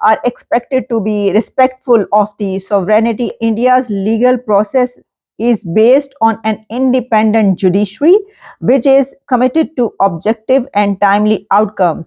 are expected to be respectful of the sovereignty. India's legal process is based on an independent judiciary which is committed to objective and timely outcomes.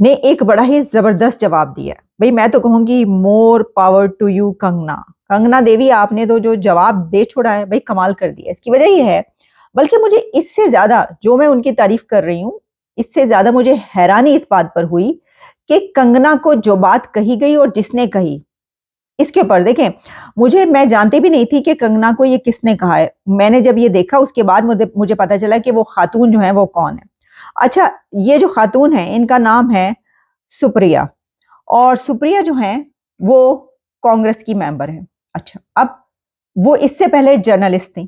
نے ایک بڑا ہی زبردست جواب دیا. بھئی میں تو کہوں گی more power to you Kangana. Kangana Devi آپ نے تو جو جواب دے چھوڑا ہے بھئی کمال کر دیا. اس کی وجہ یہ ہے، بلکہ مجھے اس سے زیادہ جو میں ان کی تعریف کر رہی ہوں، اس سے زیادہ مجھے حیرانی اس بات پر ہوئی کہ کنگنا کو جو بات کہی گئی اور جس نے کہی، اس کے اوپر دیکھیں، میں جانتی بھی نہیں تھی کہ کنگنا کو یہ کس نے کہا ہے. میں نے جب یہ دیکھا اس کے بعد مجھے پتا چلا کہ وہ خاتون جو ہیں وہ کون ہے. اچھا، یہ جو خاتون ہیں ان کا نام ہے سپریا، اور سپریا جو ہیں وہ کانگریس کی ممبر ہیں. اچھا، اب وہ اس سے پہلے جرنلسٹ تھیں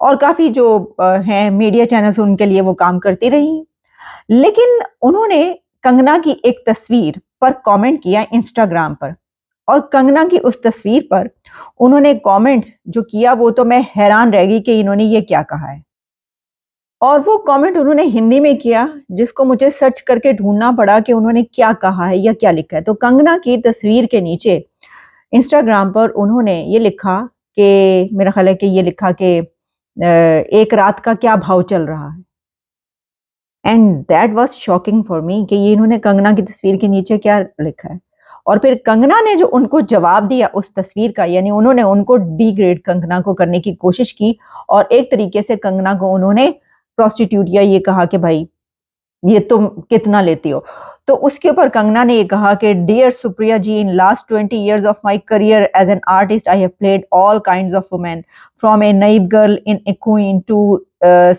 اور کافی جو ہیں میڈیا چینلز ان کے لیے وہ کام کرتی رہی ہیں. لیکن انہوں نے کنگنا کی ایک تصویر پر کامنٹ کیا انسٹاگرام پر، اور کنگنا کی اس تصویر پر انہوں نے کامنٹ جو کیا وہ تو میں حیران رہ گئی کہ انہوں نے یہ کیا کہا ہے. اور وہ کامنٹ انہوں نے ہندی میں کیا، جس کو مجھے سرچ کر کے ڈھونڈنا پڑا کہ انہوں نے کیا کہا ہے یا کیا لکھا ہے. تو کنگنا کی تصویر کے نیچے انسٹاگرام پر انہوں نے یہ لکھا کہ، میرا خیال ہے کہ یہ لکھا کہ ایک رات کا کیا بھاؤ چل رہا ہے. And that was shocking for me کہ یہ انہوں نے کنگنا کی تصویر کے نیچے کیا لکھا ہے. اور پھر کنگنا نے جو ان کو جواب دیا اس تصویر کا، یعنی انہوں نے ان کو ڈی گریڈ کنگنا کو کرنے کی کوشش کی، اور ایک طریقے سے کنگنا کو انہوں نے پروسٹیٹیوٹ یا یہ کہا کہ بھائی یہ تم کتنا لیتی ہو. تو اس کے اوپر کنگنا نے یہ کہا کہ dear Supriya ji, in last 20 years of my career as an artist I have played all kinds of women from a naive girl in a queen to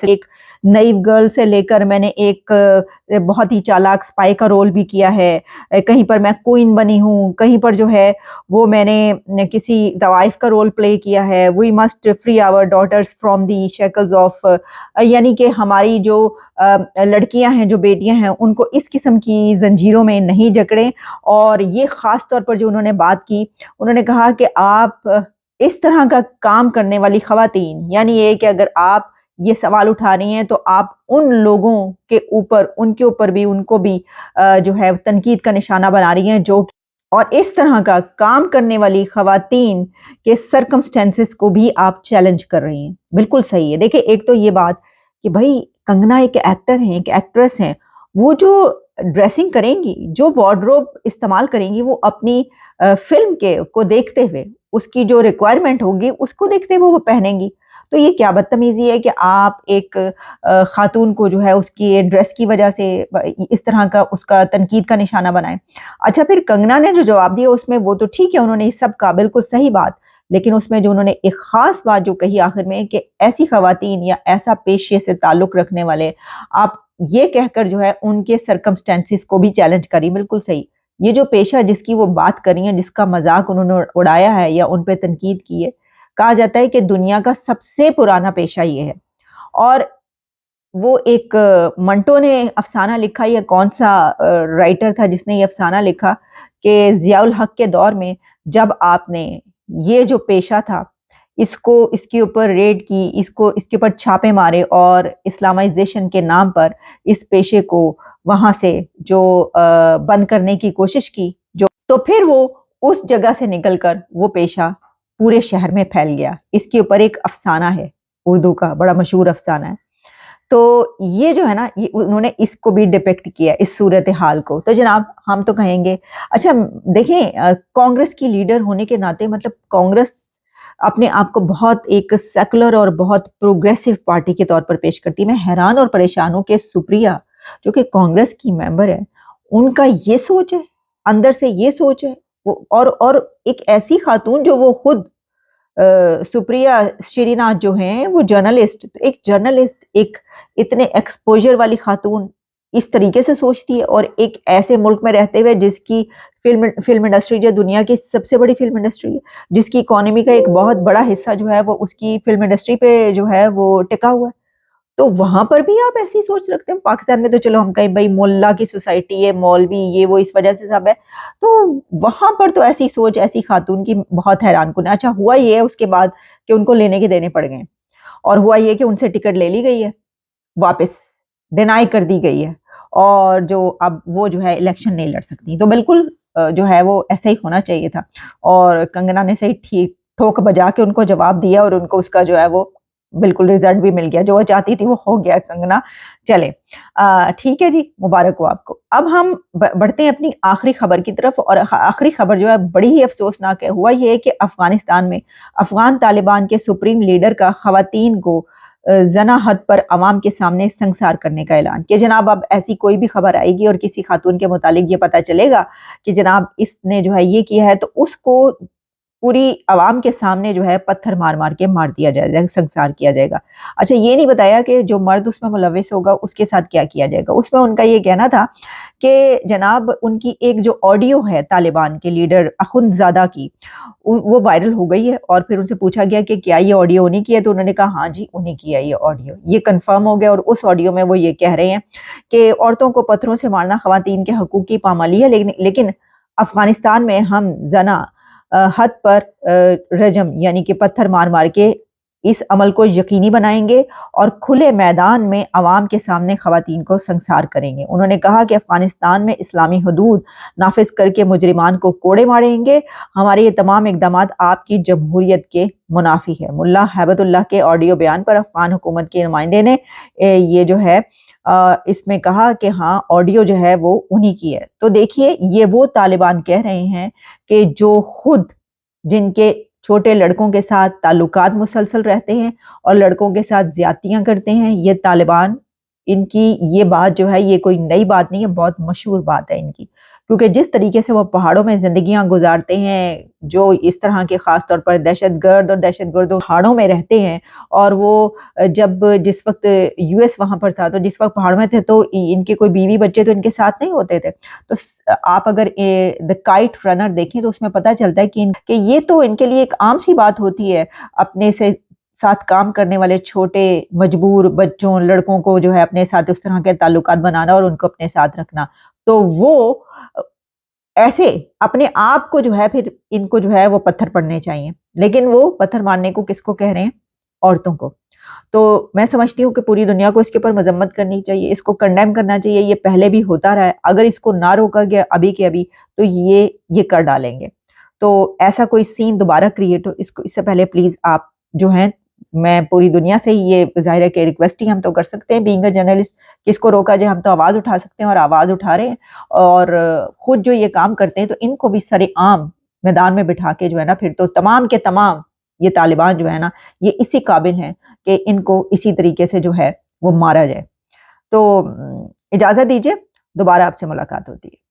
ایک نائب گرل سے لے کر میں نے ایک بہت ہی چالاک سپائی کا رول بھی کیا ہے، کہیں پر میں کوئن بنی ہوں، کہیں پر جو ہے وہ میں نے کسی طوائف کا رول پلے کیا ہے. We must free our daughters from the shackles of, یعنی کہ ہماری جو لڑکیاں ہیں، جو بیٹیاں ہیں، ان کو اس قسم کی زنجیروں میں نہیں جکڑیں. اور یہ خاص طور پر جو انہوں نے بات کی، انہوں نے کہا کہ آپ اس طرح کا کام کرنے والی خواتین، یعنی یہ کہ اگر آپ یہ سوال اٹھا رہی ہیں تو آپ ان لوگوں کے اوپر، ان کے اوپر بھی، ان کو بھی جو ہے تنقید کا نشانہ بنا رہی ہیں، جو اور اس طرح کا کام کرنے والی خواتین کے سرکمسٹینسز کو بھی آپ چیلنج کر رہی ہیں. بالکل صحیح ہے. دیکھیں، ایک تو یہ بات کہ بھائی کنگنا ایک ایکٹر ہیں، ایک ایکٹریس ہیں، وہ جو ڈریسنگ کریں گی، جو وارڈروب استعمال کریں گی، وہ اپنی فلم کے کو دیکھتے ہوئے، اس کی جو ریکوائرمنٹ ہوگی اس کو دیکھتے ہوئے وہ پہنیں گی. تو یہ کیا بدتمیزی ہے کہ آپ ایک خاتون کو جو ہے اس کی ڈریس کی وجہ سے اس طرح کا اس کا تنقید کا نشانہ بنائیں. اچھا، پھر کنگنا نے جو جواب دیا اس میں وہ تو ٹھیک ہے، انہوں نے سب کا بالکل صحیح بات، لیکن اس میں جو انہوں نے ایک خاص بات جو کہی آخر میں کہ ایسی خواتین یا ایسا پیشے سے تعلق رکھنے والے آپ یہ کہہ کر جو ہے ان کے سرکمسٹینسز کو بھی چیلنج کری. بالکل صحیح. یہ جو پیشہ جس کی وہ بات کر رہی ہیں، جس کا مذاق انہوں نے اڑایا ہے یا ان پہ تنقید کی ہے، کہا جاتا ہے کہ دنیا کا سب سے پرانا پیشہ یہ ہے. اور وہ ایک منٹو نے افسانہ لکھا، یا کون سا رائٹر تھا جس نے یہ افسانہ لکھا کہ ضیاء الحق کے دور میں جب آپ نے یہ جو پیشہ تھا اس کے اوپر ریڈ کی، اس کے اوپر چھاپے مارے اور اسلامائزیشن کے نام پر اس پیشے کو وہاں سے جو بند کرنے کی کوشش کی، تو پھر وہ اس جگہ سے نکل کر وہ پیشہ پورے شہر میں پھیل گیا. اس کے اوپر ایک افسانہ ہے، اردو کا بڑا مشہور افسانہ ہے. تو یہ جو ہے نا، یہ انہوں نے اس کو بھی ڈپیکٹ کیا، اس صورتحال کو. تو جناب ہم تو کہیں گے، اچھا دیکھیں، کانگریس کی لیڈر ہونے کے ناطے مطلب کانگریس اپنے آپ کو بہت ایک سیکولر اور بہت پروگریسو پارٹی کے طور پر پیش کرتی. میں حیران اور پریشان ہوں کہ سپریا جو کہ کانگریس کی ممبر ہے، ان کا یہ سوچ ہے، اندر سے یہ سوچ ہے. اور ایک ایسی خاتون جو وہ خود سپریا شری ناتھ جو ہیں وہ جرنلسٹ، ایک جرنلسٹ، ایک اتنے ایکسپوجر والی خاتون اس طریقے سے سوچتی ہے، اور ایک ایسے ملک میں رہتے ہوئے جس کی فلم انڈسٹری جو دنیا کی سب سے بڑی فلم انڈسٹری ہے، جس کی اکانومی کا ایک بہت بڑا حصہ جو ہے وہ اس کی فلم انڈسٹری پہ جو ہے وہ ٹکا ہوا ہے. تو وہاں پر بھی آپ ایسی سوچ رکھتے ہیں. پاکستان میں تو چلو ہم کہیں بھائی ملا کی سوسائٹی ہے، مولوی یہ وہ اس وجہ سے سب ہے، تو وہاں پر تو ایسی سوچ ایسی خاتون کی بہت حیران کن ہے. اچھا ہوا یہ ہے اس کے بعد کہ ان کو لینے کے دینے پڑ گئے، اور ہوا یہ کہ ان سے ٹکٹ لے لی گئی ہے، واپس ڈینائی کر دی گئی ہے، اور جو اب وہ جو ہے الیکشن نہیں لڑ سکتی. تو بالکل جو ہے وہ ایسا ہی ہونا چاہیے تھا، اور کنگنا نے صحیح ٹھیک ٹھوک بجا کے ان کو جواب دیا، اور ان کو اس کا جو ہے وہ بالکل رزلٹ بھی مل گیا، جو وہ چاہتی تھی وہ ہو گیا کنگنا۔ چلے ٹھیک ہے جی، مبارک ہو آپ کو۔ اب ہم بڑھتے ہیں اپنی آخری خبر کی طرف، اور آخری خبر جو ہے بڑی ہی افسوسناک ہے۔ ہوا یہ کہ افغانستان میں افغان طالبان کے سپریم لیڈر کا خواتین کو زنا حد پر عوام کے سامنے سنگسار کرنے کا اعلان کہ جناب اب ایسی کوئی بھی خبر آئے گی اور کسی خاتون کے متعلق یہ پتہ چلے گا کہ جناب اس نے جو ہے یہ کیا ہے، تو اس کو پوری عوام کے سامنے جو ہے پتھر مار مار کے مار دیا جائے گا، سنسار کیا جائے گا۔ اچھا یہ نہیں بتایا کہ جو مرد اس میں ملوث ہوگا اس کے ساتھ کیا کیا جائے گا۔ اس میں ان کا یہ کہنا تھا کہ جناب ان کی ایک جو آڈیو ہے طالبان کے لیڈر اخند زادہ کی، وہ وائرل ہو گئی ہے، اور پھر ان سے پوچھا گیا کہ کیا یہ آڈیو انہیں کی ہے، تو انہوں نے کہا ہاں جی انہیں کی ہے یہ آڈیو، یہ کنفرم ہو گیا۔ اور اس آڈیو میں وہ یہ کہہ رہے ہیں کہ عورتوں کو پتھروں سے مارنا خواتین کے حقوق کی پامالی ہے، لیکن افغانستان میں ہم زنا حد پر رجم یعنی کہ پتھر مار مار کے اس عمل کو یقینی بنائیں گے اور کھلے میدان میں عوام کے سامنے خواتین کو سنسار کریں گے۔ انہوں نے کہا کہ افغانستان میں اسلامی حدود نافذ کر کے مجرمان کو کوڑے ماریں گے۔ ہمارے یہ تمام اقدامات آپ کی جمہوریت کے منافی ہے۔ ملا ہیبت اللہ کے آڈیو بیان پر افغان حکومت کے نمائندے نے یہ جو ہے اس میں کہا کہ ہاں آڈیو جو ہے وہ انہی کی ہے۔ تو دیکھیے یہ وہ طالبان کہہ رہے ہیں کہ جو خود جن کے چھوٹے لڑکوں کے ساتھ تعلقات مسلسل رہتے ہیں اور لڑکوں کے ساتھ زیادتیاں کرتے ہیں، یہ طالبان، ان کی یہ بات جو ہے یہ کوئی نئی بات نہیں ہے، بہت مشہور بات ہے ان کی، کیونکہ جس طریقے سے وہ پہاڑوں میں زندگیاں گزارتے ہیں، جو اس طرح کے خاص طور پر دہشت گرد اور دہشت گردوں پہاڑوں میں رہتے ہیں، اور وہ جس وقت یو ایس وہاں پر تھا تو جس وقت پہاڑوں میں تھے تو ان کے کوئی بیوی بچے تو ان کے ساتھ نہیں ہوتے تھے۔ تو آپ اگر دا کائٹ رنر دیکھیں تو اس میں پتہ چلتا ہے کہ یہ تو ان کے لیے ایک عام سی بات ہوتی ہے، اپنے سے ساتھ کام کرنے والے چھوٹے مجبور بچوں لڑکوں کو جو ہے اپنے ساتھ اس طرح کے تعلقات بنانا اور ان کو اپنے ساتھ رکھنا۔ تو وہ ایسے اپنے آپ کو جو ہے پھر ان کو جو ہے وہ پتھر پڑنے چاہیے، لیکن وہ پتھر مارنے کو کس کو کہہ رہے ہیں؟ عورتوں کو۔ تو میں سمجھتی ہوں کہ پوری دنیا کو اس کے اوپر مذمت کرنی چاہیے، اس کو کنڈیم کرنا چاہیے۔ یہ پہلے بھی ہوتا رہا ہے، اگر اس کو نہ روکا گیا ابھی کے ابھی تو یہ کر ڈالیں گے۔ تو ایسا کوئی سین دوبارہ کریٹ ہو، اس سے پہلے پلیز آپ جو ہیں، میں پوری دنیا سے ہی یہ ظاہر ہے کہ ریکویسٹ ہی ہم تو کر سکتے ہیں بینگ اے جرنلسٹ، کس کو روکا جائے، ہم تو آواز اٹھا سکتے ہیں اور آواز اٹھا رہے ہیں، اور خود جو یہ کام کرتے ہیں تو ان کو بھی سر عام میدان میں بٹھا کے جو ہے نا پھر تو تمام کے تمام یہ طالبان جو ہے نا یہ اسی قابل ہیں کہ ان کو اسی طریقے سے جو ہے وہ مارا جائے۔ تو اجازت دیجیے، دوبارہ آپ سے ملاقات ہوتی ہے۔